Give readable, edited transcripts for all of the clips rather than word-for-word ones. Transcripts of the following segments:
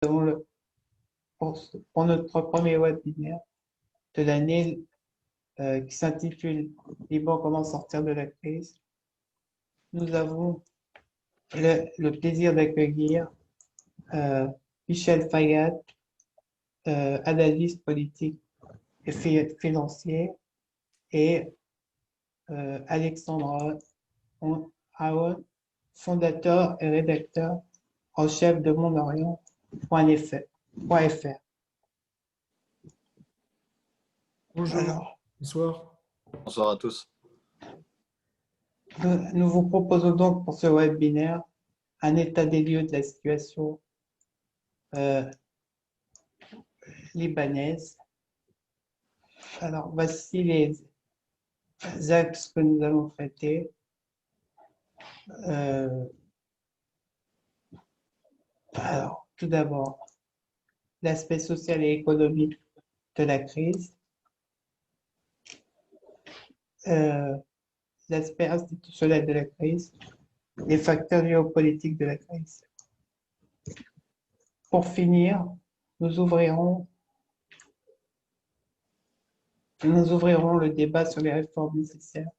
avons pour notre premier webinaire de l'année qui s'intitule Liban, comment sortir de la crise. Nous avons le plaisir d'accueillir Michel Fayad, analyste politique et financier, et Alexandre Aoun, fondateur et rédacteur en chef de Monde-Orient.fr. Bonjour, Alors, bonsoir. Bonsoir à tous. nous vous proposons donc pour ce webinaire un état des lieux de la situation libanaise. Alors, voici les axes que nous allons traiter. Alors, tout d'abord, l'aspect social et économique de la crise, l'aspect institutionnel de la crise, les facteurs géopolitiques de la crise. Pour finir, nous ouvrirons le débat sur les réformes nécessaires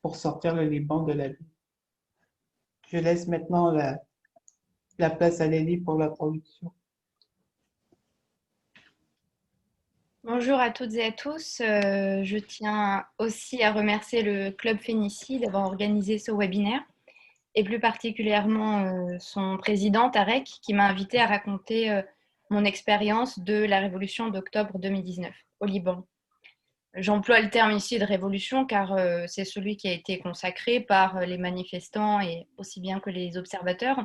pour sortir le Liban de la lutte. Je laisse maintenant la place à Lélie pour l'introduction. Bonjour à toutes et à tous. Je tiens aussi à remercier le Club Phénicie d'avoir organisé ce webinaire et plus particulièrement son président Tarek qui m'a invité à raconter mon expérience de la révolution d'octobre 2019 au Liban. J'emploie le terme ici de révolution car c'est celui qui a été consacré par les manifestants et aussi bien que les observateurs.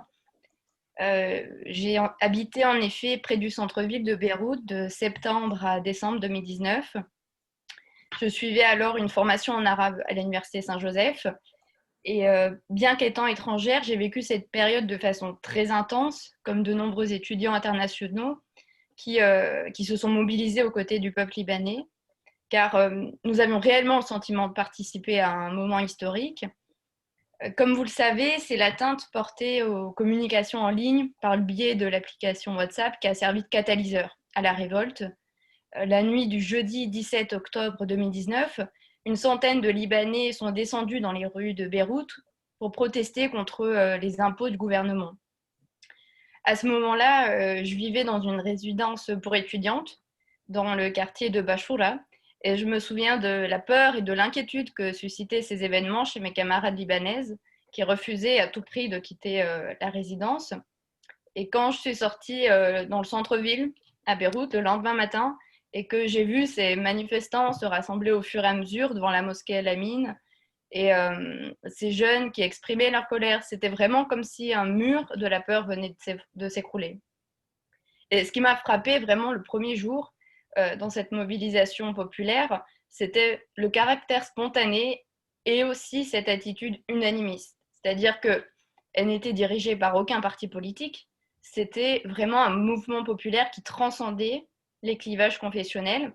J'ai habité en effet près du centre-ville de Beyrouth de septembre à décembre 2019. Je suivais alors une formation en arabe à l'université Saint-Joseph et bien qu'étant étrangère, j'ai vécu cette période de façon très intense, comme de nombreux étudiants internationaux qui se sont mobilisés aux côtés du peuple libanais, car nous avions réellement le sentiment de participer à un moment historique. Comme vous le savez, c'est l'atteinte portée aux communications en ligne par le biais de l'application WhatsApp qui a servi de catalyseur à la révolte. La nuit du jeudi 17 octobre 2019, une centaine de Libanais sont descendus dans les rues de Beyrouth pour protester contre les impôts du gouvernement. À ce moment-là, je vivais dans une résidence pour étudiantes dans le quartier de Bachoura et je me souviens de la peur et de l'inquiétude que suscitaient ces événements chez mes camarades libanaises qui refusaient à tout prix de quitter la résidence. Et quand je suis sortie dans le centre-ville, à Beyrouth, le lendemain matin, et que j'ai vu ces manifestants se rassembler au fur et à mesure devant la mosquée El-Amin, et ces jeunes qui exprimaient leur colère, c'était vraiment comme si un mur de la peur venait de s'écrouler. Et ce qui m'a frappé vraiment le premier jour dans cette mobilisation populaire, c'était le caractère spontané et aussi cette attitude unanimiste. C'est-à-dire qu'elle n'était dirigée par aucun parti politique, c'était vraiment un mouvement populaire qui transcendait les clivages confessionnels.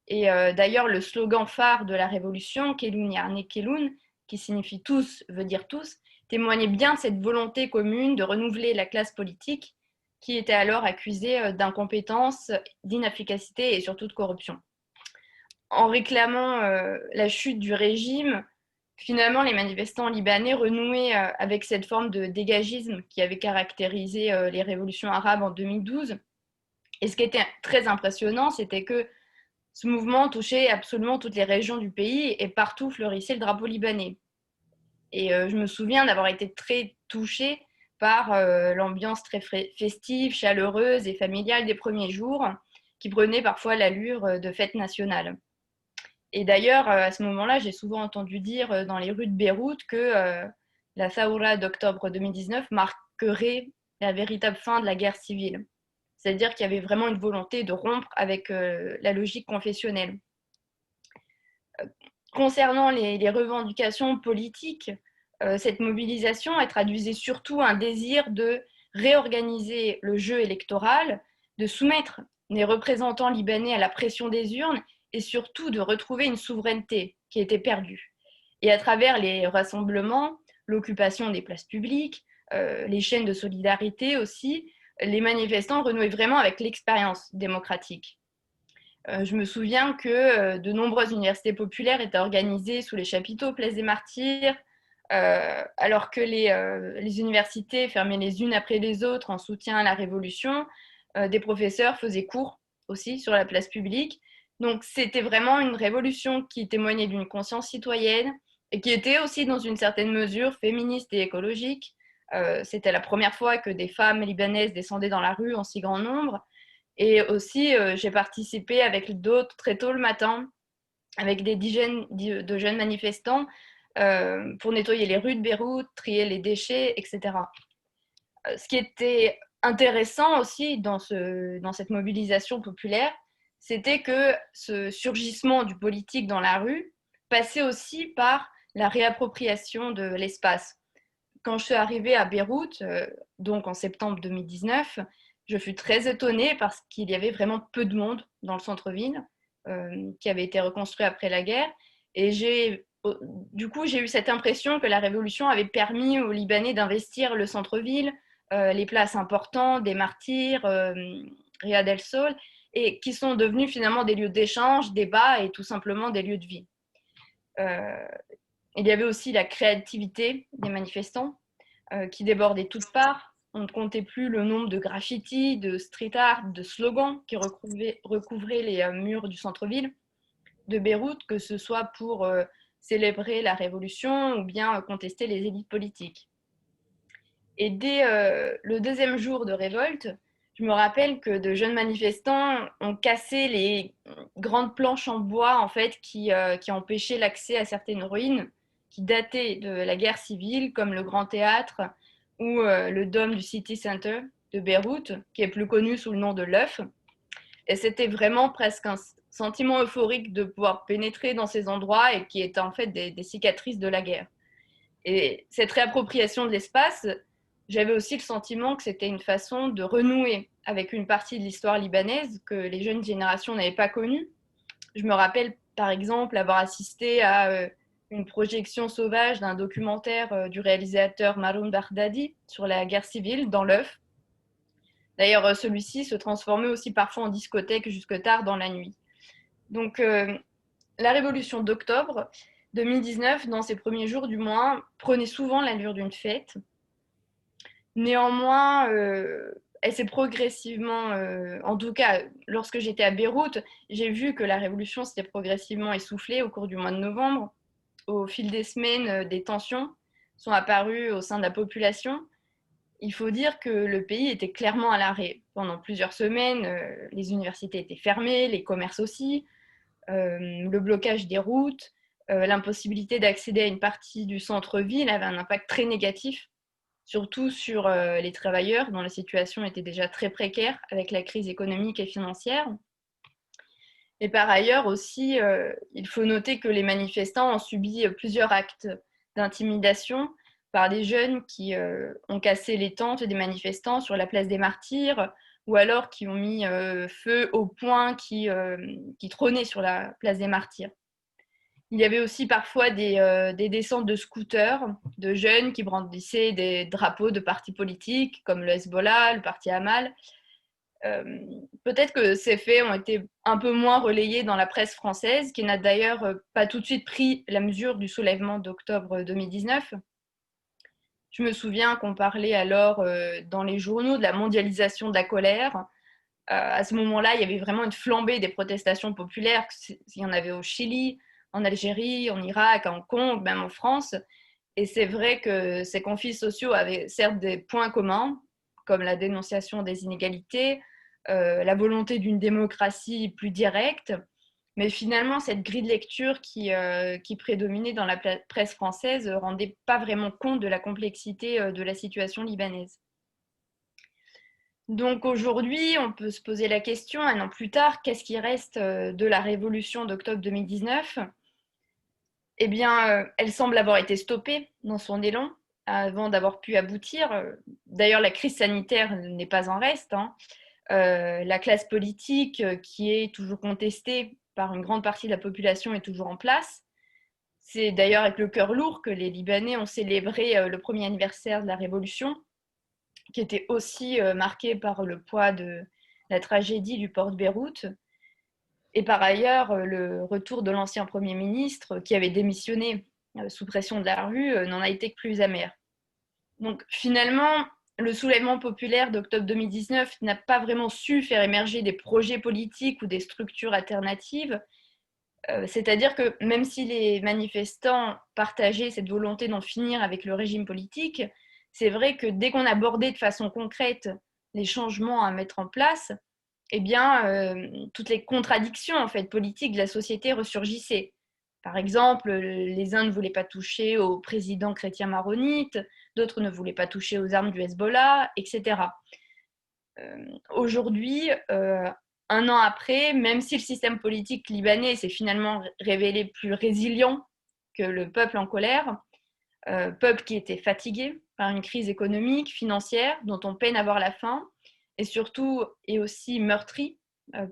Et d'ailleurs, le slogan phare de la révolution, Kelun Yarne Kelun, qui signifie tous, veut dire tous, témoignait bien de cette volonté commune de renouveler la classe politique qui était alors accusée d'incompétence, d'inefficacité et surtout de corruption. En réclamant la chute du régime, finalement, les manifestants libanais renouaient avec cette forme de dégagisme qui avait caractérisé les révolutions arabes en 2012. Et ce qui était très impressionnant, c'était que ce mouvement touchait absolument toutes les régions du pays et partout fleurissait le drapeau libanais. Et je me souviens d'avoir été très touchée par l'ambiance très festive, chaleureuse et familiale des premiers jours, qui prenait parfois l'allure de fête nationale. Et d'ailleurs, à ce moment-là, j'ai souvent entendu dire dans les rues de Beyrouth que la Saoura d'octobre 2019 marquerait la véritable fin de la guerre civile. C'est-à-dire qu'il y avait vraiment une volonté de rompre avec la logique confessionnelle. Concernant les revendications politiques, cette mobilisation elle traduisait surtout un désir de réorganiser le jeu électoral, de soumettre les représentants libanais à la pression des urnes et surtout de retrouver une souveraineté qui était perdue. Et à travers les rassemblements, l'occupation des places publiques, les chaînes de solidarité aussi, les manifestants renouaient vraiment avec l'expérience démocratique. Je me souviens que de nombreuses universités populaires étaient organisées sous les chapiteaux, place des Martyrs, alors que les universités fermaient les unes après les autres en soutien à la Révolution. Des professeurs faisaient cours aussi sur la place publique. Donc c'était vraiment une révolution qui témoignait d'une conscience citoyenne et qui était aussi dans une certaine mesure féministe et écologique. C'était la première fois que des femmes libanaises descendaient dans la rue en si grand nombre. Et aussi, j'ai participé avec d'autres très tôt le matin, avec des dizaines de jeunes manifestants, pour nettoyer les rues de Beyrouth, trier les déchets, etc. Ce qui était intéressant aussi dans cette mobilisation populaire, c'était que ce surgissement du politique dans la rue passait aussi par la réappropriation de l'espace. Quand je suis arrivée à Beyrouth, donc en septembre 2019, je fus très étonnée parce qu'il y avait vraiment peu de monde dans le centre-ville, qui avait été reconstruit après la guerre. Et du coup, j'ai eu cette impression que la révolution avait permis aux Libanais d'investir le centre-ville, les places importantes, des martyrs, Riyad El Sol, et qui sont devenus finalement des lieux d'échange, débat et tout simplement des lieux de vie. Il y avait aussi la créativité des manifestants qui débordaient toutes parts. On ne comptait plus le nombre de graffitis, de street art, de slogans qui recouvraient les murs du centre-ville de Beyrouth, que ce soit pour célébrer la révolution ou bien contester les élites politiques. Et dès le deuxième jour de révolte, je me rappelle que de jeunes manifestants ont cassé les grandes planches en bois en fait, qui empêchaient l'accès à certaines ruines qui dataient de la guerre civile, comme le Grand Théâtre ou le dôme du City Center de Beyrouth, qui est plus connu sous le nom de l'œuf. Et c'était vraiment presque un sentiment euphorique de pouvoir pénétrer dans ces endroits et qui étaient en fait des cicatrices de la guerre. Et cette réappropriation de l'espace, j'avais aussi le sentiment que c'était une façon de renouer avec une partie de l'histoire libanaise que les jeunes générations n'avaient pas connue. Je me rappelle par exemple avoir assisté à une projection sauvage d'un documentaire du réalisateur Maroun Bardadi sur la guerre civile dans l'œuf. D'ailleurs, celui-ci se transformait aussi parfois en discothèque jusque tard dans la nuit. Donc, la révolution d'octobre 2019, dans ses premiers jours du moins, prenait souvent l'allure d'une fête. Néanmoins, elle s'est progressivement, en tout cas, lorsque j'étais à Beyrouth, j'ai vu que la révolution s'était progressivement essoufflée au cours du mois de novembre. Au fil des semaines, des tensions sont apparues au sein de la population. Il faut dire que le pays était clairement à l'arrêt. Pendant plusieurs semaines, les universités étaient fermées, les commerces aussi, le blocage des routes, l'impossibilité d'accéder à une partie du centre-ville avait un impact très négatif, surtout sur les travailleurs dont la situation était déjà très précaire avec la crise économique et financière. Et par ailleurs aussi, il faut noter que les manifestants ont subi plusieurs actes d'intimidation par des jeunes qui ont cassé les tentes des manifestants sur la place des Martyrs ou alors qui ont mis feu aux poings qui trônaient sur la place des Martyrs. Il y avait aussi parfois des descentes de scooters, de jeunes qui brandissaient des drapeaux de partis politiques comme le Hezbollah, le parti Amal. Peut-être que ces faits ont été un peu moins relayés dans la presse française, qui n'a d'ailleurs pas tout de suite pris la mesure du soulèvement d'octobre 2019. Je me souviens qu'on parlait alors dans les journaux de la mondialisation de la colère. À ce moment-là, il y avait vraiment une flambée des protestations populaires. Il y en avait au Chili, en Algérie, en Irak, à Hong Kong, même en France. Et c'est vrai que ces conflits sociaux avaient certes des points communs, comme la dénonciation des inégalités, la volonté d'une démocratie plus directe, mais finalement, cette grille de lecture qui prédominait dans la presse française ne rendait pas vraiment compte de la complexité de la situation libanaise. Donc aujourd'hui, on peut se poser la question, un an plus tard, qu'est-ce qui reste de la révolution d'octobre 2019 ? Eh bien, elle semble avoir été stoppée dans son élan avant d'avoir pu aboutir. D'ailleurs, la crise sanitaire n'est pas en reste, hein. La classe politique qui est toujours contestée par une grande partie de la population est toujours en place. C'est d'ailleurs avec le cœur lourd que les Libanais ont célébré le premier anniversaire de la Révolution, qui était aussi marquée par le poids de la tragédie du port de Beyrouth. Et par ailleurs, le retour de l'ancien Premier ministre, qui avait démissionné sous pression de la rue, n'en a été que plus amer. Donc finalement, le soulèvement populaire d'octobre 2019 n'a pas vraiment su faire émerger des projets politiques ou des structures alternatives. C'est-à-dire que même si les manifestants partageaient cette volonté d'en finir avec le régime politique, c'est vrai que dès qu'on abordait de façon concrète les changements à mettre en place, eh bien, toutes les contradictions en fait, politiques de la société ressurgissaient. Par exemple, les uns ne voulaient pas toucher au président chrétien maronite, d'autres ne voulaient pas toucher aux armes du Hezbollah, etc. Aujourd'hui, un an après, même si le système politique libanais s'est finalement révélé plus résilient que le peuple en colère, peuple qui était fatigué par une crise économique, financière, dont on peine à voir la fin, et surtout et aussi meurtri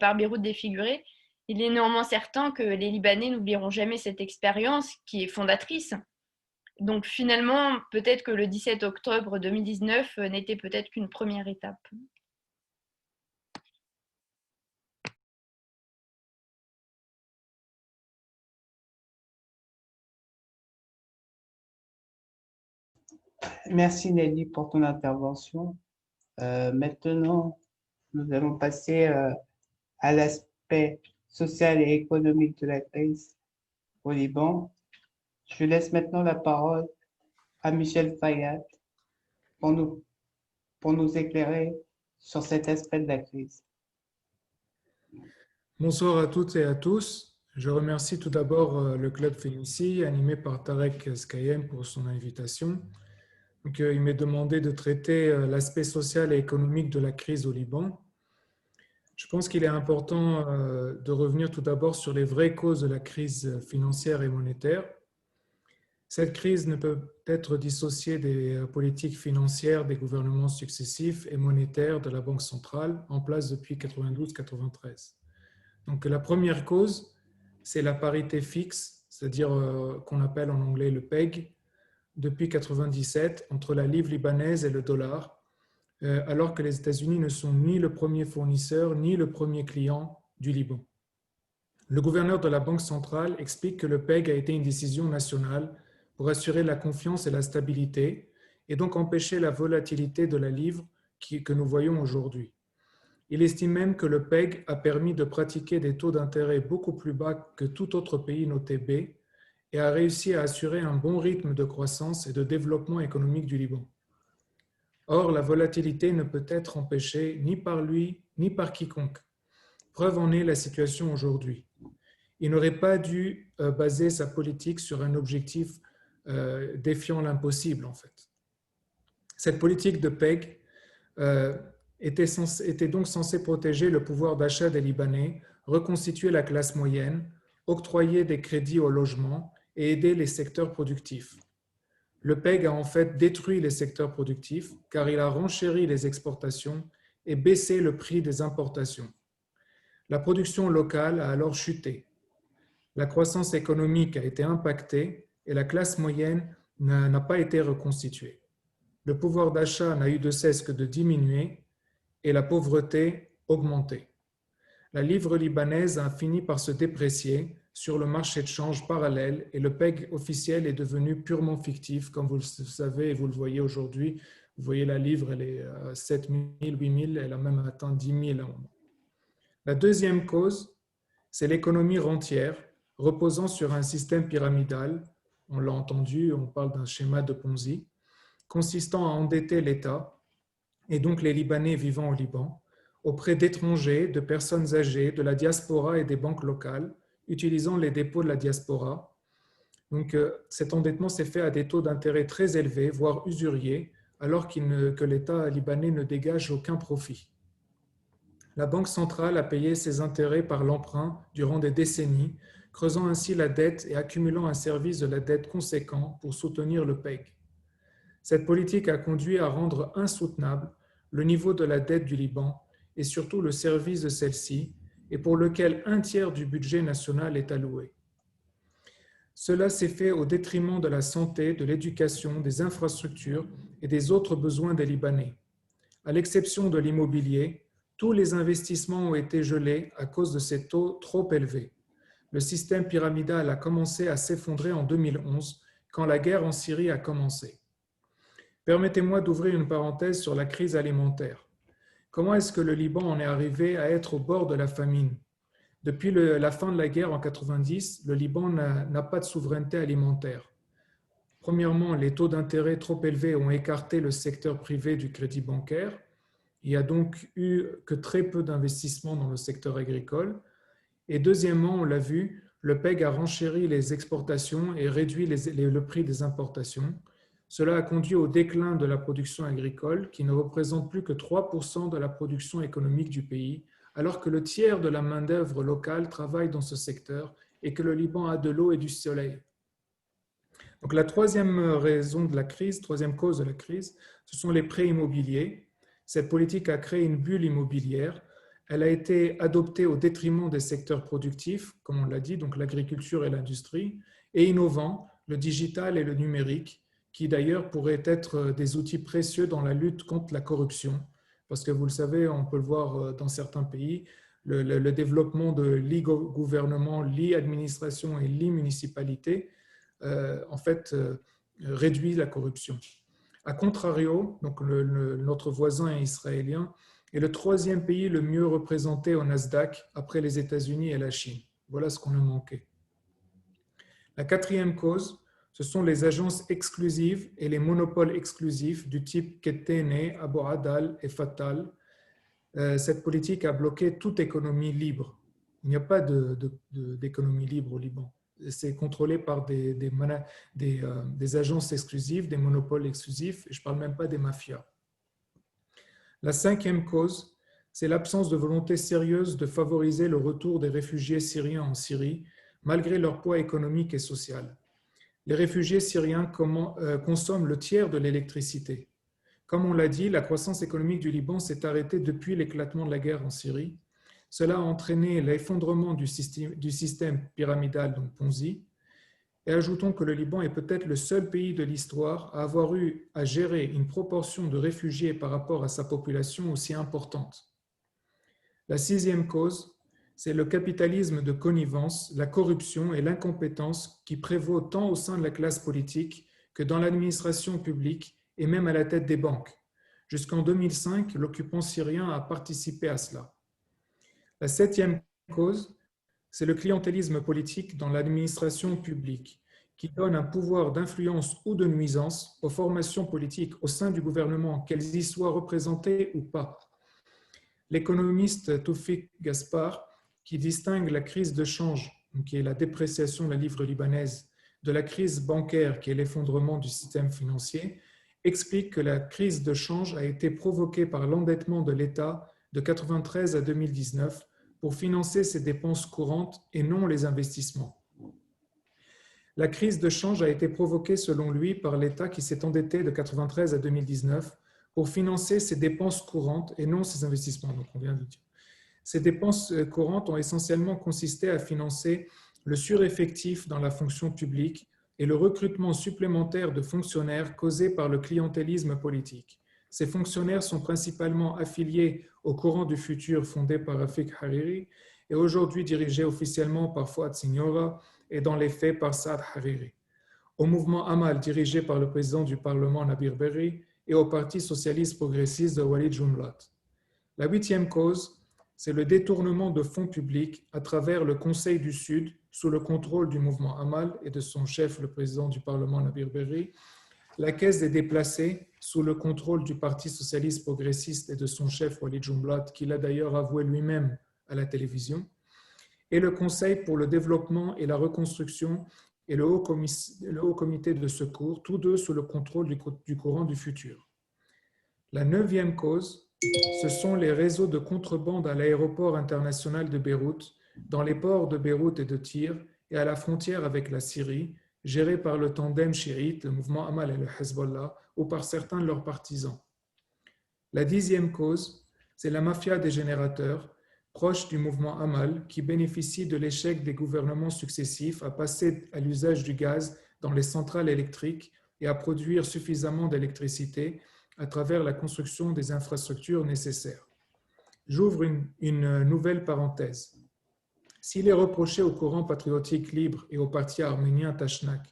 par Beyrouth défiguré, il est néanmoins certain que les Libanais n'oublieront jamais cette expérience qui est fondatrice. Donc finalement, peut-être que le 17 octobre 2019 n'était peut-être qu'une première étape. Merci Nelly pour ton intervention. Maintenant, nous allons passer à l'aspect social et économique de la crise au Liban. Je laisse maintenant la parole à Michel Fayad pour nous, pour nous éclairer sur cet aspect de la crise. Bonsoir à toutes et à tous. Je remercie tout d'abord le Club Fénicie, animé par Tarek Skayem, pour son invitation. Donc, il m'est demandé de traiter l'aspect social et économique de la crise au Liban. Je pense qu'il est important de revenir tout d'abord sur les vraies causes de la crise financière et monétaire. Cette crise ne peut être dissociée des politiques financières des gouvernements successifs et monétaires de la Banque centrale en place depuis 92-93. Donc la première cause, c'est la parité fixe, c'est-à-dire qu'on appelle en anglais le PEG, depuis 1997 entre la livre libanaise et le dollar, alors que les États-Unis ne sont ni le premier fournisseur ni le premier client du Liban. Le gouverneur de la Banque centrale explique que le PEG a été une décision nationale pour assurer la confiance et la stabilité et donc empêcher la volatilité de la livre que nous voyons aujourd'hui. Il estime même que le PEG a permis de pratiquer des taux d'intérêt beaucoup plus bas que tout autre pays noté B et a réussi à assurer un bon rythme de croissance et de développement économique du Liban. Or, la volatilité ne peut être empêchée ni par lui ni par quiconque. Preuve en est la situation aujourd'hui. Il n'aurait pas dû baser sa politique sur un objectif défiant l'impossible, en fait. Cette politique de PEG était donc censée protéger le pouvoir d'achat des Libanais, reconstituer la classe moyenne, octroyer des crédits au logement et aider les secteurs productifs. Le PEG a en fait détruit les secteurs productifs car il a renchéri les exportations et baissé le prix des importations. La production locale a alors chuté. La croissance économique a été impactée et la classe moyenne n'a pas été reconstituée. Le pouvoir d'achat n'a eu de cesse que de diminuer et la pauvreté augmenter. La livre libanaise a fini par se déprécier sur le marché de change parallèle et le PEG officiel est devenu purement fictif, comme vous le savez et vous le voyez aujourd'hui. Vous voyez la livre, elle est à 7 000, 8 000, elle a même atteint 10 000 à un moment. La deuxième cause, c'est l'économie rentière, reposant sur un système pyramidal. On l'a entendu, on parle d'un schéma de Ponzi, consistant à endetter l'État et donc les Libanais vivant au Liban, auprès d'étrangers, de personnes âgées, de la diaspora et des banques locales, utilisant les dépôts de la diaspora. Donc, cet endettement s'est fait à des taux d'intérêt très élevés, voire usuriers, alors que l'État libanais ne dégage aucun profit. La Banque centrale a payé ses intérêts par l'emprunt durant des décennies, creusant ainsi la dette et accumulant un service de la dette conséquent pour soutenir le PEG. Cette politique a conduit à rendre insoutenable le niveau de la dette du Liban et surtout le service de celle-ci, et pour lequel un tiers du budget national est alloué. Cela s'est fait au détriment de la santé, de l'éducation, des infrastructures et des autres besoins des Libanais. À l'exception de l'immobilier, tous les investissements ont été gelés à cause de ces taux trop élevés. Le système pyramidal a commencé à s'effondrer en 2011, quand la guerre en Syrie a commencé. Permettez-moi d'ouvrir une parenthèse sur la crise alimentaire. Comment est-ce que le Liban en est arrivé à être au bord de la famine? Depuis la fin de la guerre en 90, le Liban n'a pas de souveraineté alimentaire. Premièrement, les taux d'intérêt trop élevés ont écarté le secteur privé du crédit bancaire. Il n'y a donc eu que très peu d'investissements dans le secteur agricole. Et deuxièmement, on l'a vu, le PEG a renchéri les exportations et réduit le prix des importations. Cela a conduit au déclin de la production agricole, qui ne représente plus que 3% de la production économique du pays, alors que le tiers de la main-d'œuvre locale travaille dans ce secteur et que le Liban a de l'eau et du soleil. Donc la troisième raison de la crise, troisième cause de la crise, ce sont les prêts immobiliers. Cette politique a créé une bulle immobilière. Elle a été adoptée au détriment des secteurs productifs, comme on l'a dit, donc l'agriculture et l'industrie, et innovants, le digital et le numérique, qui d'ailleurs pourraient être des outils précieux dans la lutte contre la corruption. Parce que vous le savez, on peut le voir dans certains pays, le développement de l'e-gouvernement, l'e-administration et l'e-municipalité, en fait, réduit la corruption. A contrario, donc notre voisin israélien est le troisième pays le mieux représenté au Nasdaq après les États-Unis et la Chine. Voilà ce qu'on a manqué. La quatrième cause, ce sont les agences exclusives et les monopoles exclusifs du type Ketene, Abu Adal et Fatal. Cette politique a bloqué toute économie libre. Il n'y a pas d'économie libre au Liban. C'est contrôlé par des agences exclusives, des monopoles exclusifs, et je ne parle même pas des mafias. La cinquième cause, c'est l'absence de volonté sérieuse de favoriser le retour des réfugiés syriens en Syrie, malgré leur poids économique et social. Les réfugiés syriens consomment le tiers de l'électricité. Comme on l'a dit, la croissance économique du Liban s'est arrêtée depuis l'éclatement de la guerre en Syrie. Cela a entraîné l'effondrement du système pyramidal, donc Ponzi. Et ajoutons que le Liban est peut-être le seul pays de l'histoire à avoir eu à gérer une proportion de réfugiés par rapport à sa population aussi importante. La sixième cause, c'est le capitalisme de connivence, la corruption et l'incompétence qui prévaut tant au sein de la classe politique que dans l'administration publique et même à la tête des banques. Jusqu'en 2005, l'occupant syrien a participé à cela. La septième cause, c'est le clientélisme politique dans l'administration publique, qui donne un pouvoir d'influence ou de nuisance aux formations politiques au sein du gouvernement, qu'elles y soient représentées ou pas. L'économiste Toufik Gaspar, qui distingue la crise de change, qui est la dépréciation de la livre libanaise, de la crise bancaire, qui est l'effondrement du système financier, explique que la crise de change a été provoquée par l'endettement de l'État de 1993 à 2019 pour financer ses dépenses courantes et non les investissements. La crise de change a été provoquée, selon lui, par l'État qui s'est endetté de 1993 à 2019 pour financer ses dépenses courantes et non ses investissements. Donc on vient de dire. Ces dépenses courantes ont essentiellement consisté à financer le sureffectif dans la fonction publique et le recrutement supplémentaire de fonctionnaires causé par le clientélisme politique. Ces fonctionnaires sont principalement affiliés au courant du futur fondé par Rafik Hariri et aujourd'hui dirigé officiellement par Fouad Signora et dans les faits par Saad Hariri, au mouvement Amal dirigé par le président du Parlement Nabir Berri et au Parti socialiste progressiste de Walid Jumblat. La huitième cause, c'est le détournement de fonds publics à travers le Conseil du Sud sous le contrôle du mouvement Amal et de son chef, le président du Parlement Nabir Berri, la Caisse des déplacés sous le contrôle du Parti socialiste progressiste et de son chef Walid Jumblat, qui l'a d'ailleurs avoué lui-même à la télévision, et le Conseil pour le développement et la reconstruction et le Haut Comité de secours, tous deux sous le contrôle du courant du futur. La neuvième cause, ce sont les réseaux de contrebande à l'aéroport international de Beyrouth, dans les ports de Beyrouth et de Tyr et à la frontière avec la Syrie, gérés par le tandem chiite, le mouvement Amal et le Hezbollah, ou par certains de leurs partisans. La dixième cause, c'est la mafia des générateurs, proche du mouvement Amal, qui bénéficie de l'échec des gouvernements successifs à passer à l'usage du gaz dans les centrales électriques et à produire suffisamment d'électricité à travers la construction des infrastructures nécessaires. J'ouvre une nouvelle parenthèse. S'il est reproché au courant patriotique libre et au parti arménien Tachnak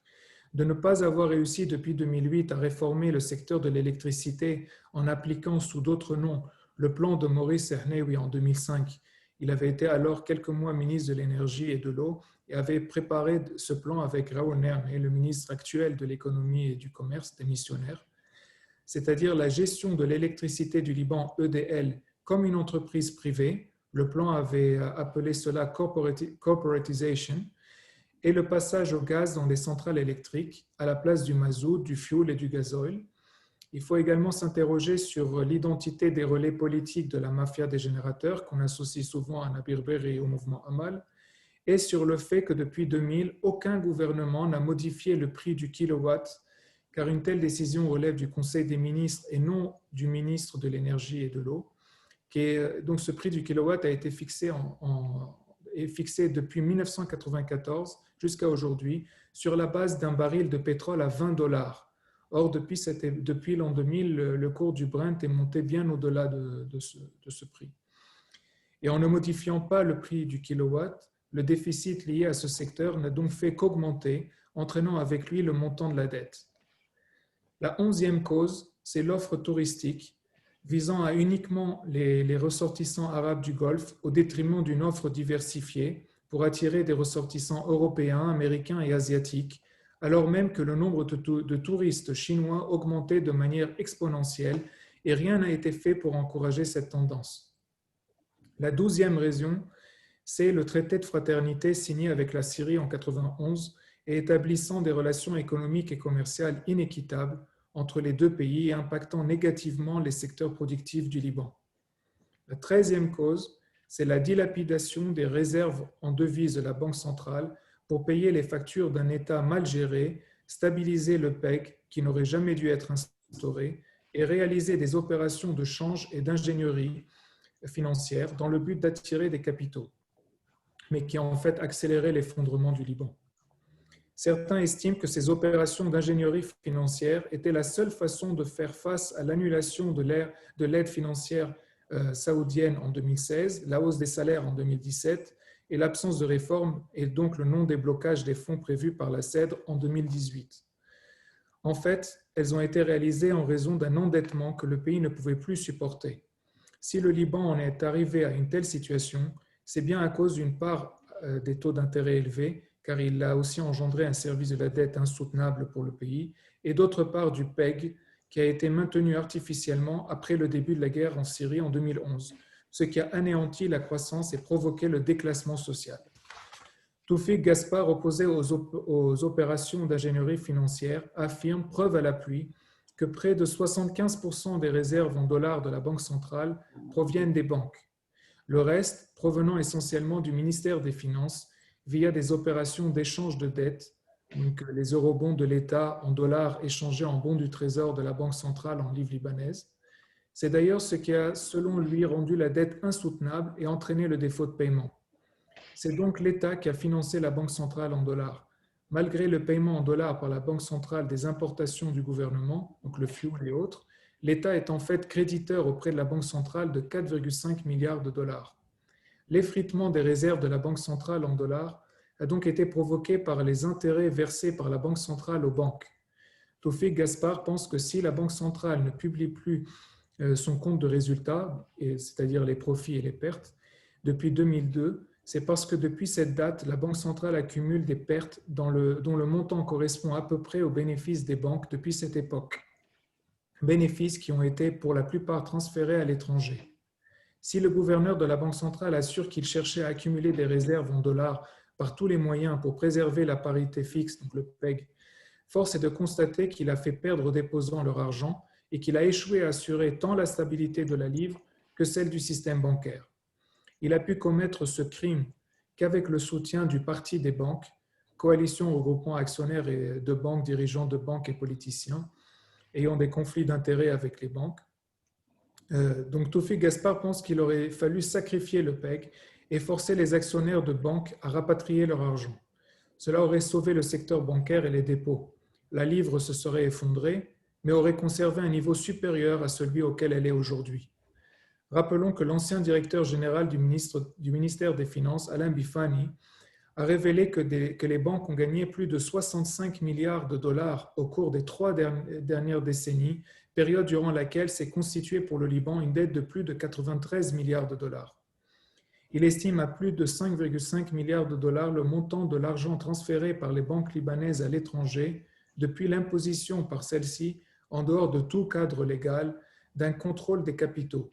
de ne pas avoir réussi depuis 2008 à réformer le secteur de l'électricité en appliquant sous d'autres noms le plan de Maurice Ernevy en 2005, il avait été alors quelques mois ministre de l'énergie et de l'eau et avait préparé ce plan avec Raoul Nerne, le ministre actuel de l'économie et du commerce démissionnaire, c'est-à-dire la gestion de l'électricité du Liban, EDL, comme une entreprise privée. Le plan avait appelé cela corporatization, et le passage au gaz dans les centrales électriques à la place du mazout, du fioul et du gazoil. Il faut également s'interroger sur l'identité des relais politiques de la mafia des générateurs qu'on associe souvent à Nabir Berri et au mouvement Amal, et sur le fait que depuis 2000, aucun gouvernement n'a modifié le prix du kilowatt, car une telle décision relève du Conseil des ministres et non du ministre de l'Énergie et de l'Eau. Donc ce prix du kilowatt a été fixé, fixé depuis 1994 jusqu'à aujourd'hui sur la base d'un baril de pétrole à $20. Or, depuis l'an 2000, le cours du Brent est monté bien au-delà de ce prix. Et en ne modifiant pas le prix du kilowatt, le déficit lié à ce secteur n'a donc fait qu'augmenter, entraînant avec lui le montant de la dette. La 11e cause, c'est l'offre touristique, visant à uniquement les ressortissants arabes du Golfe au détriment d'une offre diversifiée pour attirer des ressortissants européens, américains et asiatiques, alors même que le nombre de touristes chinois augmentait de manière exponentielle et rien n'a été fait pour encourager cette tendance. La 12e raison, c'est le traité de fraternité signé avec la Syrie en 1991 et établissant des relations économiques et commerciales inéquitables entre les deux pays et impactant négativement les secteurs productifs du Liban. La 13e cause, c'est la dilapidation des réserves en devises de la Banque centrale pour payer les factures d'un État mal géré, stabiliser le PEG qui n'aurait jamais dû être instauré et réaliser des opérations de change et d'ingénierie financière dans le but d'attirer des capitaux, mais qui a en fait accéléré l'effondrement du Liban. Certains estiment que ces opérations d'ingénierie financière étaient la seule façon de faire face à l'annulation de l'aide financière saoudienne en 2016, la hausse des salaires en 2017 et l'absence de réforme et donc le non-déblocage des fonds prévus par la CEDRE en 2018. En fait, elles ont été réalisées en raison d'un endettement que le pays ne pouvait plus supporter. Si le Liban en est arrivé à une telle situation, c'est bien à cause d'une part des taux d'intérêt élevés, car il a aussi engendré un service de la dette insoutenable pour le pays, et d'autre part du PEG, qui a été maintenu artificiellement après le début de la guerre en Syrie en 2011, ce qui a anéanti la croissance et provoqué le déclassement social. Toufik Gaspard, opposé aux opérations d'ingénierie financière, affirme, preuve à l'appui, que près de 75% des réserves en dollars de la Banque centrale proviennent des banques. Le reste provenant essentiellement du ministère des Finances via des opérations d'échange de dettes, donc les eurobonds de l'État en dollars échangés en bons du Trésor de la Banque centrale en livres libanaises. C'est d'ailleurs ce qui a, selon lui, rendu la dette insoutenable et entraîné le défaut de paiement. C'est donc l'État qui a financé la Banque centrale en dollars. Malgré le paiement en dollars par la Banque centrale des importations du gouvernement, donc le fioul et autres, l'État est en fait créditeur auprès de la Banque centrale de 4,5 milliards de dollars. L'effritement des réserves de la Banque centrale en dollars a donc été provoqué par les intérêts versés par la Banque centrale aux banques. Toufik Gaspard pense que si la Banque centrale ne publie plus son compte de résultats, c'est-à-dire les profits et les pertes, depuis 2002, c'est parce que depuis cette date, la Banque centrale accumule des pertes dont le montant correspond à peu près aux bénéfices des banques depuis cette époque. Bénéfices qui ont été pour la plupart transférés à l'étranger. Si le gouverneur de la Banque centrale assure qu'il cherchait à accumuler des réserves en dollars par tous les moyens pour préserver la parité fixe, donc le PEG, force est de constater qu'il a fait perdre aux déposants leur argent et qu'il a échoué à assurer tant la stabilité de la livre que celle du système bancaire. Il a pu commettre ce crime qu'avec le soutien du Parti des banques, coalition regroupant actionnaires et de banques, dirigeants de banques et politiciens, ayant des conflits d'intérêts avec les banques. Donc Toufik Gaspard pense qu'il aurait fallu sacrifier le PEG et forcer les actionnaires de banques à rapatrier leur argent. Cela aurait sauvé le secteur bancaire et les dépôts. La livre se serait effondrée mais aurait conservé un niveau supérieur à celui auquel elle est aujourd'hui. Rappelons que l'ancien directeur général du ministère des Finances, Alain Bifani, a révélé que les banques ont gagné plus de 65 milliards de dollars au cours des 3 dernières décennies, période durant laquelle s'est constituée pour le Liban une dette de plus de 93 milliards de dollars. Il estime à plus de 5,5 milliards de dollars le montant de l'argent transféré par les banques libanaises à l'étranger depuis l'imposition par celles-ci, en dehors de tout cadre légal, d'un contrôle des capitaux.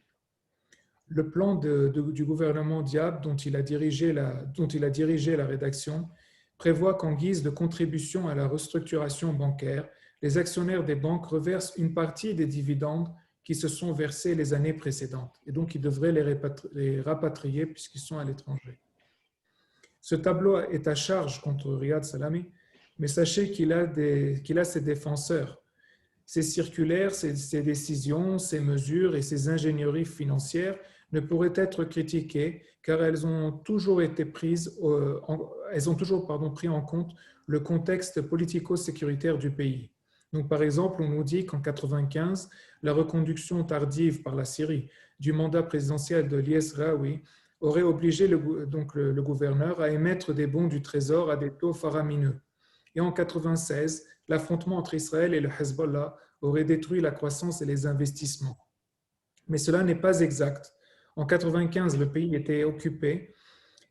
Le plan du gouvernement Diab, dont il a dirigé la rédaction, prévoit qu'en guise de contribution à la restructuration bancaire, les actionnaires des banques reversent une partie des dividendes qui se sont versés les années précédentes. Et donc, ils devraient les rapatrier puisqu'ils sont à l'étranger. Ce tableau est à charge contre Riyad Salamé, mais sachez qu'il a ses défenseurs. Ces circulaires, ces décisions, ces mesures et ces ingénieries financières ne pourraient être critiquées car elles ont toujours pris en compte le contexte politico-sécuritaire du pays. Donc, par exemple, on nous dit qu'en 1995, la reconduction tardive par la Syrie du mandat présidentiel de Lies Raoui aurait obligé le gouverneur à émettre des bons du Trésor à des taux faramineux. Et en 1996, l'affrontement entre Israël et le Hezbollah aurait détruit la croissance et les investissements. Mais cela n'est pas exact. En 1995, le pays était occupé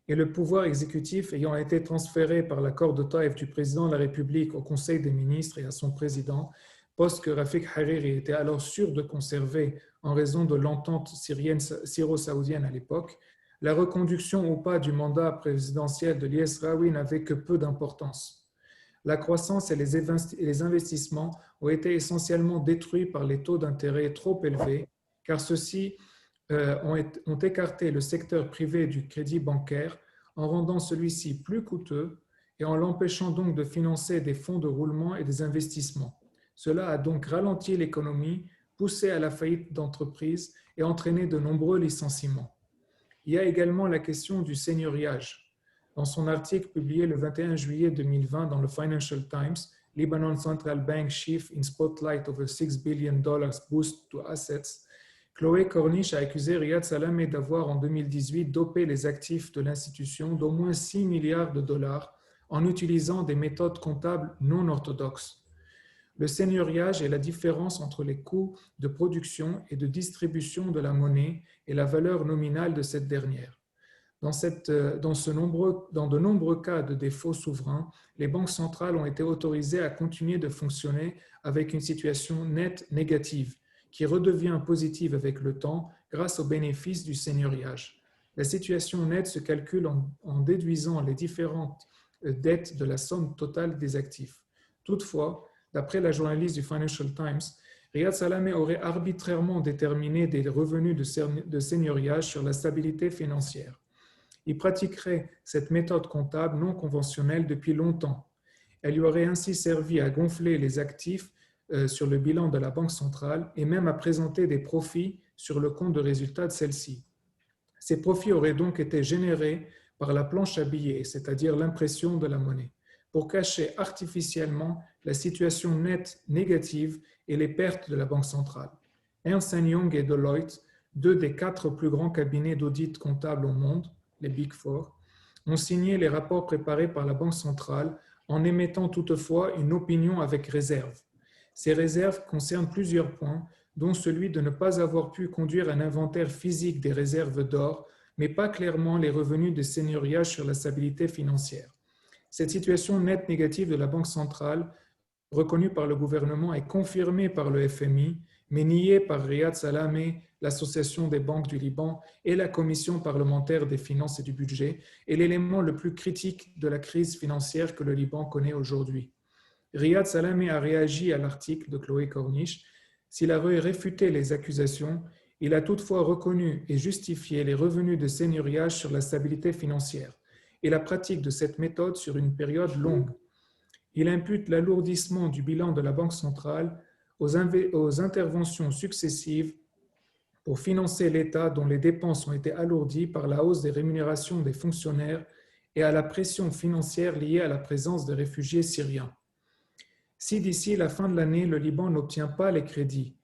et le pouvoir exécutif ayant été transféré par l'accord de Taïf du président de la République au Conseil des ministres et à son président, poste que Rafik Hariri était alors sûr de conserver en raison de l'entente syro-saoudienne à l'époque, la reconduction ou pas du mandat présidentiel de Lies Raoui n'avait que peu d'importance. La croissance et les investissements ont été essentiellement détruits par les taux d'intérêt trop élevés, car ceux-ci ont écarté le secteur privé du crédit bancaire en rendant celui-ci plus coûteux et en l'empêchant donc de financer des fonds de roulement et des investissements. Cela a donc ralenti l'économie, poussé à la faillite d'entreprises et entraîné de nombreux licenciements. Il y a également la question du seigneuriage. Dans son article publié le 21 juillet 2020 dans le Financial Times, Lebanon Central Bank Chief in Spotlight of a $6 billion boost to assets, Chloé Corniche a accusé Riyad Salamé d'avoir en 2018 dopé les actifs de l'institution d'au moins 6 milliards de dollars en utilisant des méthodes comptables non orthodoxes. Le seigneuriage est la différence entre les coûts de production et de distribution de la monnaie et la valeur nominale de cette dernière. Dans de nombreux cas de défaut souverain, les banques centrales ont été autorisées à continuer de fonctionner avec une situation nette négative, qui redevient positive avec le temps grâce aux bénéfices du seigneuriage. La situation nette se calcule en déduisant les différentes dettes de la somme totale des actifs. Toutefois, d'après la journaliste du Financial Times, Riyad Salamé aurait arbitrairement déterminé des revenus de seigneuriage sur la stabilité financière. Il pratiquerait cette méthode comptable non conventionnelle depuis longtemps. Elle lui aurait ainsi servi à gonfler les actifs sur le bilan de la Banque centrale et même à présenter des profits sur le compte de résultat de celle-ci. Ces profits auraient donc été générés par la planche à billets, c'est-à-dire l'impression de la monnaie, pour cacher artificiellement la situation nette négative et les pertes de la Banque centrale. Ernst & Young et Deloitte, deux des 4 plus grands cabinets d'audit comptable au monde, les Big Four, ont signé les rapports préparés par la Banque centrale en émettant toutefois une opinion avec réserve. Ces réserves concernent plusieurs points, dont celui de ne pas avoir pu conduire un inventaire physique des réserves d'or, mais pas clairement les revenus de seigneuriage sur la stabilité financière. Cette situation nette négative de la Banque centrale, reconnue par le gouvernement, est confirmée par le FMI, mais niée par Riyad Salamé, l'Association des banques du Liban et la Commission parlementaire des finances et du budget, est l'élément le plus critique de la crise financière que le Liban connaît aujourd'hui. Riyad Salamé a réagi à l'article de Chloé Corniche. S'il a réfuté les accusations, il a toutefois reconnu et justifié les revenus de seigneuriage sur la stabilité financière et la pratique de cette méthode sur une période longue. Il impute l'alourdissement du bilan de la Banque centrale aux interventions successives pour financer l'État dont les dépenses ont été alourdies par la hausse des rémunérations des fonctionnaires et à la pression financière liée à la présence de réfugiés syriens. Si d'ici la fin de l'année, le Liban n'obtient pas les crédits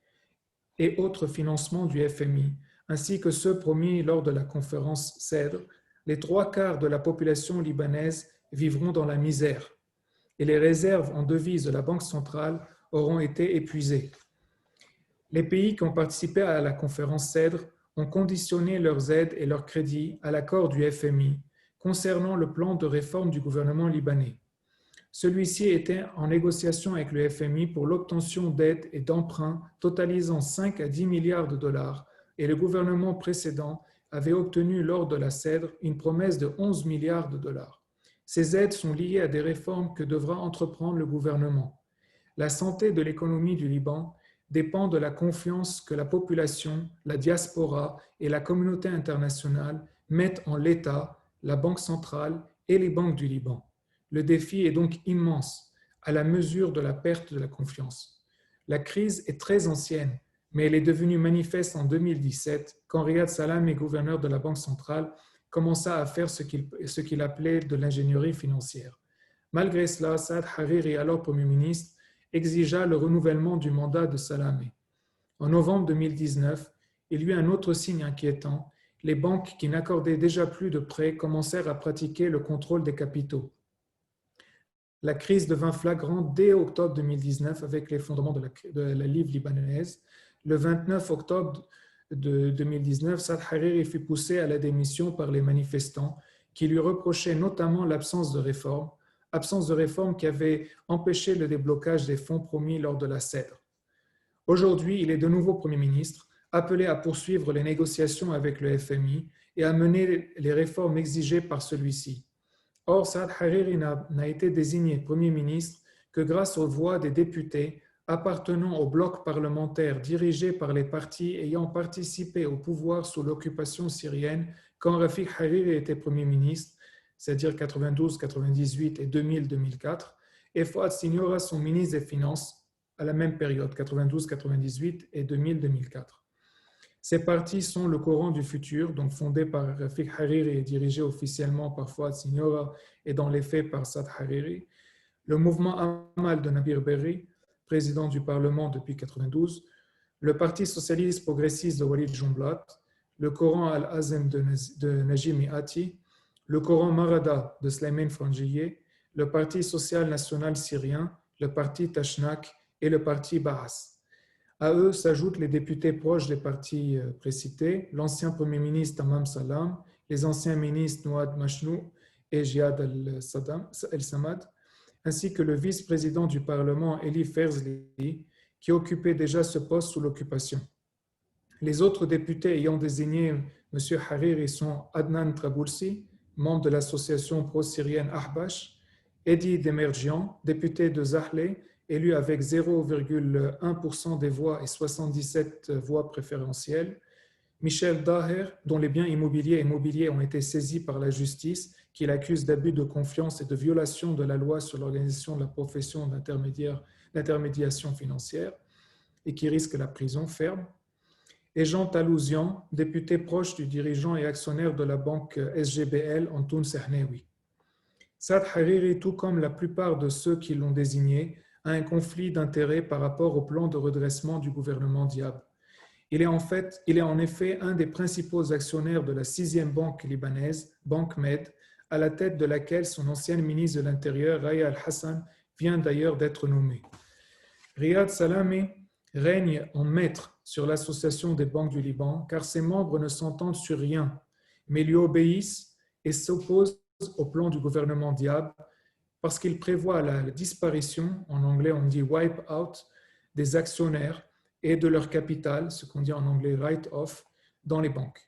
et autres financements du FMI, ainsi que ceux promis lors de la conférence CEDRE, les 3/4 de la population libanaise vivront dans la misère et les réserves en devises de la Banque centrale auront été épuisées. Les pays qui ont participé à la conférence CEDRE ont conditionné leurs aides et leurs crédits à l'accord du FMI concernant le plan de réforme du gouvernement libanais. Celui-ci était en négociation avec le FMI pour l'obtention d'aides et d'emprunts totalisant 5 à 10 milliards de dollars et le gouvernement précédent avait obtenu lors de la CEDRE une promesse de 11 milliards de dollars. Ces aides sont liées à des réformes que devra entreprendre le gouvernement. La santé de l'économie du Liban dépend de la confiance que la population, la diaspora et la communauté internationale mettent en l'État, la Banque centrale et les banques du Liban. Le défi est donc immense, à la mesure de la perte de la confiance. La crise est très ancienne, mais elle est devenue manifeste en 2017, quand Riyad Salamé, gouverneur de la Banque centrale, commença à faire ce qu'il appelait de l'ingénierie financière. Malgré cela, Saad Hariri, alors Premier ministre, exigea le renouvellement du mandat de Salamé. En novembre 2019, il y eut un autre signe inquiétant. Les banques qui n'accordaient déjà plus de prêts commencèrent à pratiquer le contrôle des capitaux. La crise devint flagrante dès octobre 2019 avec l'effondrement de la livre libanaise. Le 29 octobre de 2019, Saad Hariri fut poussé à la démission par les manifestants qui lui reprochaient notamment l'absence de réforme qui avait empêché le déblocage des fonds promis lors de la CEDRE. Aujourd'hui, il est de nouveau Premier ministre, appelé à poursuivre les négociations avec le FMI et à mener les réformes exigées par celui-ci. Or, Saad Hariri n'a été désigné Premier ministre que grâce aux voix des députés appartenant au bloc parlementaire dirigé par les partis ayant participé au pouvoir sous l'occupation syrienne quand Rafiq Hariri était Premier ministre, c'est-à-dire 92, 98 et 2000, 2004, et Fouad Siniora, son ministre des Finances, à la même période, 92, 98 et 2000, 2004. Ces partis sont le Coran du futur, donc fondé par Rafiq Hariri et dirigé officiellement par Fouad Siniora et dans les faits par Saad Hariri, le mouvement Amal de Nabir Berri, président du Parlement depuis 1992, le Parti socialiste progressiste de Walid Jumblat, le Coran Al-Azem de Najim Miati, le Coran Marada de Slimane Frangieh, le Parti social national syrien, le Parti Tashnak et le Parti Baas. À eux s'ajoutent les députés proches des partis précités, l'ancien Premier ministre Tamam Salam, les anciens ministres Nouad Machnou et Jihad El-Samad, ainsi que le vice-président du Parlement Eli Ferzli, qui occupait déjà ce poste sous l'occupation. Les autres députés ayant désigné M. Hariri sont Adnan Traboulsi, membre de l'association pro-syrienne Ahbash, Edi Demerjian, député de Zahle, élu avec 0,1% des voix et 77 voix préférentielles, Michel Daher, dont les biens immobiliers et mobiliers ont été saisis par la justice, qui l'accuse d'abus de confiance et de violation de la loi sur l'organisation de la profession d'intermédiation financière et qui risque la prison ferme, et Jean Talouzian, député proche du dirigeant et actionnaire de la banque SGBL, Antoun Sehnaoui. Saad Hariri, tout comme la plupart de ceux qui l'ont désigné, a un conflit d'intérêts par rapport au plan de redressement du gouvernement Diab. Il est en effet un des principaux actionnaires de la 6e banque libanaise, Banque Med, à la tête de laquelle son ancienne ministre de l'Intérieur, Raya Al-Hassan, vient d'ailleurs d'être nommé. Riyad Salamé règne en maître sur l'association des banques du Liban, car ses membres ne s'entendent sur rien, mais lui obéissent et s'opposent au plan du gouvernement Diab, parce qu'il prévoit la disparition, en anglais on dit wipe out, des actionnaires et de leur capital, ce qu'on dit en anglais write-off, dans les banques.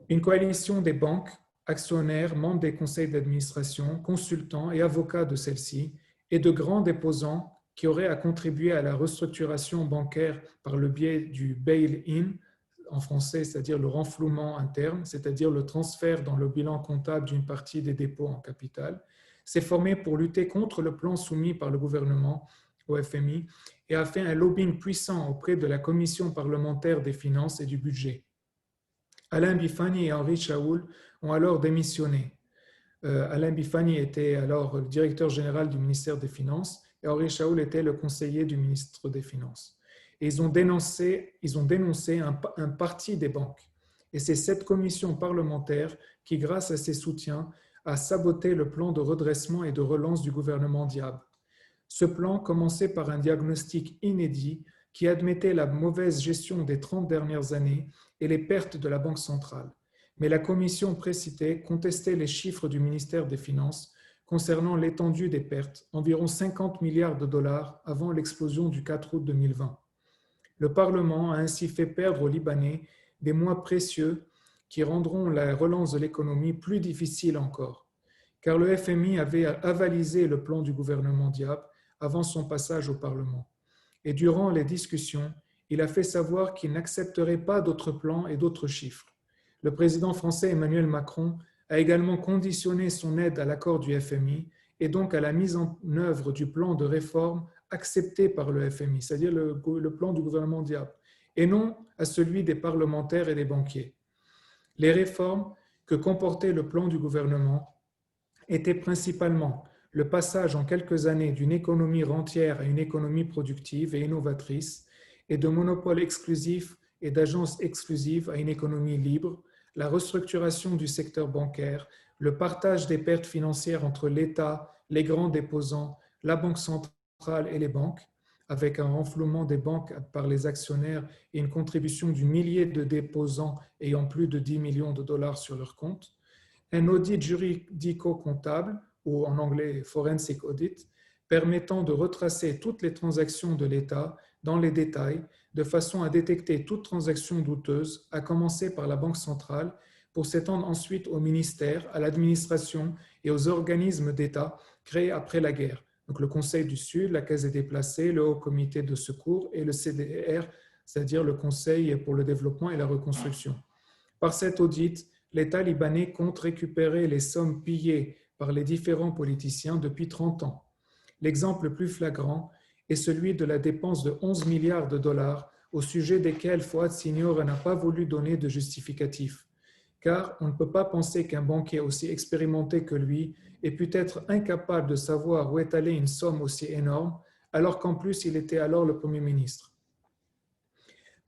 Une coalition des banques, actionnaires, membres des conseils d'administration, consultants et avocats de celles-ci, et de grands déposants qui auraient à contribuer à la restructuration bancaire par le biais du bail-in, en français, c'est-à-dire le renflouement interne, c'est-à-dire le transfert dans le bilan comptable d'une partie des dépôts en capital, s'est formé pour lutter contre le plan soumis par le gouvernement au FMI et a fait un lobbying puissant auprès de la Commission parlementaire des finances et du budget. Alain Bifani et Henri Chaoul ont alors démissionné. Alain Bifani était alors le directeur général du ministère des Finances et Henri Chaoul était le conseiller du ministre des Finances. Et ils ont dénoncé un parti des banques. Et c'est cette commission parlementaire qui, grâce à ses soutiens, a saboté le plan de redressement et de relance du gouvernement Diab. Ce plan commençait par un diagnostic inédit qui admettait la mauvaise gestion des 30 dernières années et les pertes de la Banque centrale. Mais la commission précitée contestait les chiffres du ministère des Finances concernant l'étendue des pertes, environ 50 milliards de dollars avant l'explosion du 4 août 2020. Le Parlement a ainsi fait perdre aux Libanais des mois précieux qui rendront la relance de l'économie plus difficile encore, car le FMI avait avalisé le plan du gouvernement Diab avant son passage au Parlement. Et durant les discussions, il a fait savoir qu'il n'accepterait pas d'autres plans et d'autres chiffres. Le président français Emmanuel Macron a également conditionné son aide à l'accord du FMI et donc à la mise en œuvre du plan de réforme accepté par le FMI, c'est-à-dire le plan du gouvernement Diab, et non à celui des parlementaires et des banquiers. Les réformes que comportait le plan du gouvernement étaient principalement le passage en quelques années d'une économie rentière à une économie productive et innovatrice, et de monopoles exclusifs et d'agences exclusives à une économie libre, la restructuration du secteur bancaire, le partage des pertes financières entre l'État, les grands déposants, la Banque centrale et les banques, avec un renflouement des banques par les actionnaires et une contribution du millier de déposants ayant plus de 10 millions de dollars sur leur compte, un audit juridico-comptable, ou en anglais forensic audit, permettant de retracer toutes les transactions de l'État dans les détails, de façon à détecter toute transaction douteuse, à commencer par la Banque centrale, pour s'étendre ensuite au ministère, à l'administration et aux organismes d'État créés après la guerre. Donc le Conseil du Sud, la Caisse des déplacés, le Haut Comité de secours et le CDR, c'est-à-dire le Conseil pour le développement et la reconstruction. Par cet audit, l'État libanais compte récupérer les sommes pillées par les différents politiciens depuis 30 ans. L'exemple le plus flagrant est celui de la dépense de 11 milliards de dollars au sujet desquels Fouad Signor n'a pas voulu donner de justificatif. Car on ne peut pas penser qu'un banquier aussi expérimenté que lui ait pu être incapable de savoir où est allée une somme aussi énorme, alors qu'en plus il était alors le Premier ministre.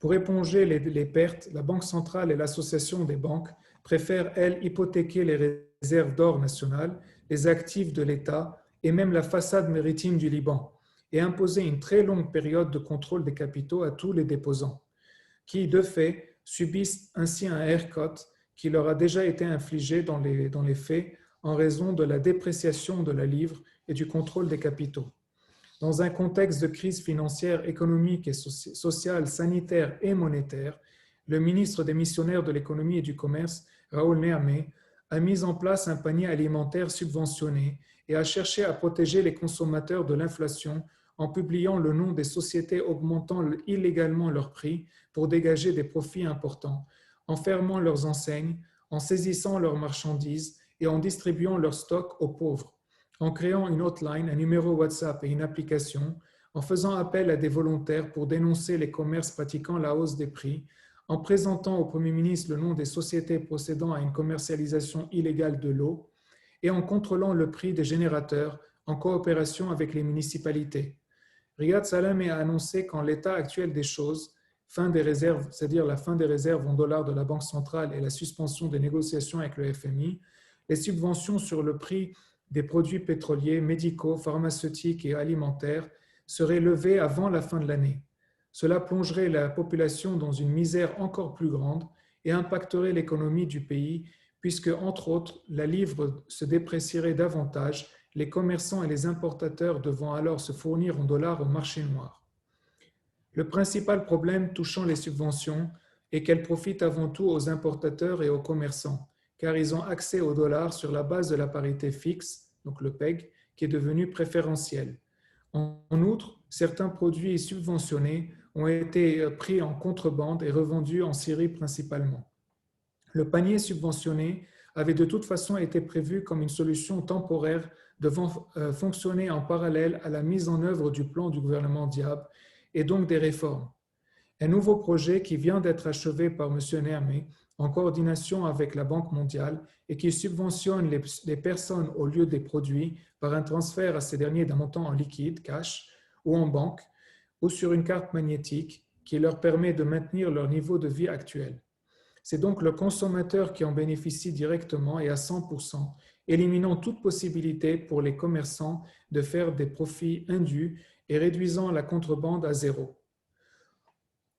Pour éponger les pertes, la Banque centrale et l'Association des banques préfèrent, elles, hypothéquer les réserves d'or nationales, les actifs de l'État et même la façade maritime du Liban, et imposer une très longue période de contrôle des capitaux à tous les déposants, qui, de fait, subissent ainsi un haircut qui leur a déjà été infligé dans les faits en raison de la dépréciation de la livre et du contrôle des capitaux. Dans un contexte de crise financière, économique et sociale, sanitaire et monétaire, le ministre démissionnaire de l'économie et du commerce, Raoul Néamé, a mis en place un panier alimentaire subventionné et a cherché à protéger les consommateurs de l'inflation en publiant le nom des sociétés augmentant illégalement leurs prix pour dégager des profits importants, en fermant leurs enseignes, en saisissant leurs marchandises et en distribuant leurs stocks aux pauvres, en créant une hotline, un numéro WhatsApp et une application, en faisant appel à des volontaires pour dénoncer les commerces pratiquant la hausse des prix, en présentant au Premier ministre le nom des sociétés procédant à une commercialisation illégale de l'eau et en contrôlant le prix des générateurs en coopération avec les municipalités. Riyad Salamé a annoncé qu'en l'état actuel des choses, fin des réserves, c'est-à-dire la fin des réserves en dollars de la Banque centrale et la suspension des négociations avec le FMI, les subventions sur le prix des produits pétroliers, médicaux, pharmaceutiques et alimentaires seraient levées avant la fin de l'année. Cela plongerait la population dans une misère encore plus grande et impacterait l'économie du pays puisque, entre autres, la livre se déprécierait davantage, les commerçants et les importateurs devant alors se fournir en dollars au marché noir. Le principal problème touchant les subventions est qu'elles profitent avant tout aux importateurs et aux commerçants, car ils ont accès aux dollars sur la base de la parité fixe, donc le PEG, qui est devenu préférentiel. En outre, certains produits subventionnés ont été pris en contrebande et revendus en Syrie principalement. Le panier subventionné avait de toute façon été prévu comme une solution temporaire devant fonctionner en parallèle à la mise en œuvre du plan du gouvernement Diab et donc des réformes. Un nouveau projet qui vient d'être achevé par M. Néamé en coordination avec la Banque mondiale et qui subventionne les personnes au lieu des produits par un transfert à ces derniers d'un montant en liquide, cash, ou en banque, ou sur une carte magnétique qui leur permet de maintenir leur niveau de vie actuel. C'est donc le consommateur qui en bénéficie directement et à 100%, éliminant toute possibilité pour les commerçants de faire des profits indus et réduisant la contrebande à zéro.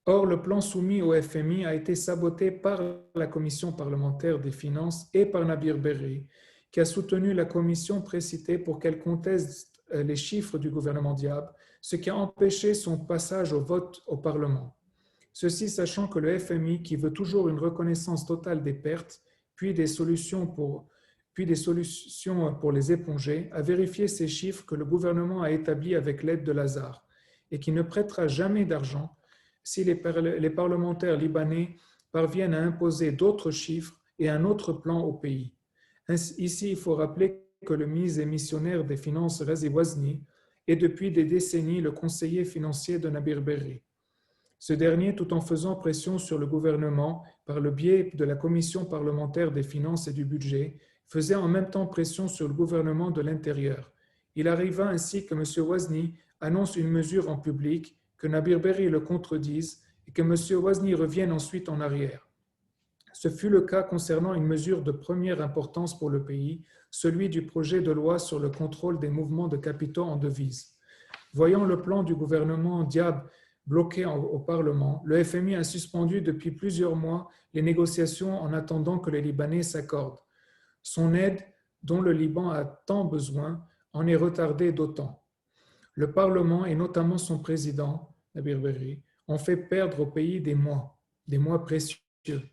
Or, le plan soumis au FMI a été saboté par la Commission parlementaire des finances et par Nabir Berri, qui a soutenu la commission précitée pour qu'elle conteste les chiffres du gouvernement Diab, ce qui a empêché son passage au vote au Parlement. Ceci sachant que le FMI, qui veut toujours une reconnaissance totale des pertes, puis des solutions pour les éponger, a vérifié ces chiffres que le gouvernement a établis avec l'aide de Lazare et qui ne prêtera jamais d'argent si les parlementaires libanais parviennent à imposer d'autres chiffres et un autre plan au pays. Ici, il faut rappeler que le ministre et missionnaire des Finances, Razi Wazni, est depuis des décennies le conseiller financier de Nabir Berri. Ce dernier, tout en faisant pression sur le gouvernement par le biais de la Commission parlementaire des finances et du budget, faisait en même temps pression sur le gouvernement de l'intérieur. Il arriva ainsi que M. Wazni annonce une mesure en public, que Nabir Berri le contredise et que M. Wazni revienne ensuite en arrière. Ce fut le cas concernant une mesure de première importance pour le pays, celui du projet de loi sur le contrôle des mouvements de capitaux en devises. Voyant le plan du gouvernement Diab bloqué au Parlement, le FMI a suspendu depuis plusieurs mois les négociations en attendant que les Libanais s'accordent. Son aide, dont le Liban a tant besoin, en est retardée d'autant. Le Parlement et notamment son président, Nabir Berri, ont fait perdre au pays des mois précieux.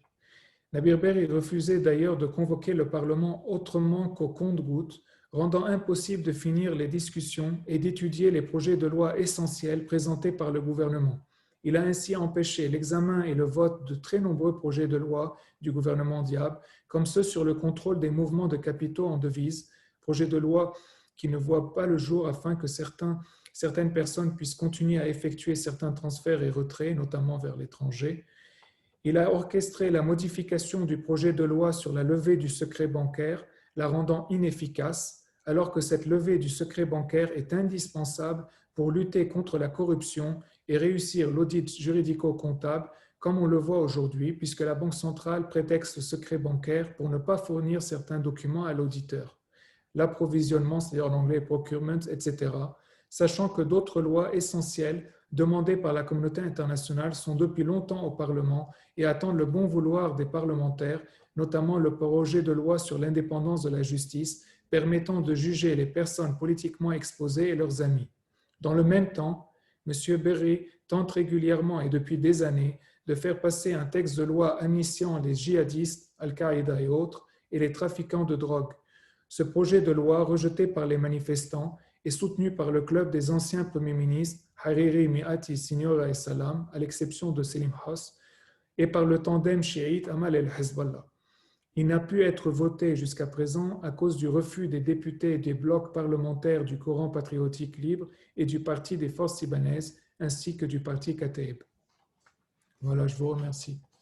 Nabir Berri refusait d'ailleurs de convoquer le Parlement autrement qu'au compte-gouttes, rendant impossible de finir les discussions et d'étudier les projets de loi essentiels présentés par le gouvernement. Il a ainsi empêché l'examen et le vote de très nombreux projets de loi du gouvernement Diab, comme ceux sur le contrôle des mouvements de capitaux en devises, projets de loi qui ne voient pas le jour afin que certaines personnes puissent continuer à effectuer certains transferts et retraits, notamment vers l'étranger. Il a orchestré la modification du projet de loi sur la levée du secret bancaire, la rendant inefficace, alors que cette levée du secret bancaire est indispensable pour lutter contre la corruption et réussir l'audit juridico-comptable, comme on le voit aujourd'hui, puisque la Banque centrale prétexte le secret bancaire pour ne pas fournir certains documents à l'auditeur. L'approvisionnement, c'est-à-dire en anglais procurement, etc., sachant que d'autres lois essentielles demandées par la communauté internationale sont depuis longtemps au Parlement et attendent le bon vouloir des parlementaires, notamment le projet de loi sur l'indépendance de la justice permettant de juger les personnes politiquement exposées et leurs amis. Dans le même temps, M. Berri tente régulièrement et depuis des années de faire passer un texte de loi initiant les djihadistes, Al-Qaïda et autres, et les trafiquants de drogue. Ce projet de loi, rejeté par les manifestants, est soutenu par le club des anciens premiers ministres, Hariri, Miati, Signora et Salam, à l'exception de Selim Hass, et par le tandem chiite Amal el-Hezbollah. Il n'a pu être voté jusqu'à présent à cause du refus des députés des blocs parlementaires du Coran patriotique libre et du Parti des forces libanaises, ainsi que du Parti Kataib. Voilà, je vous remercie.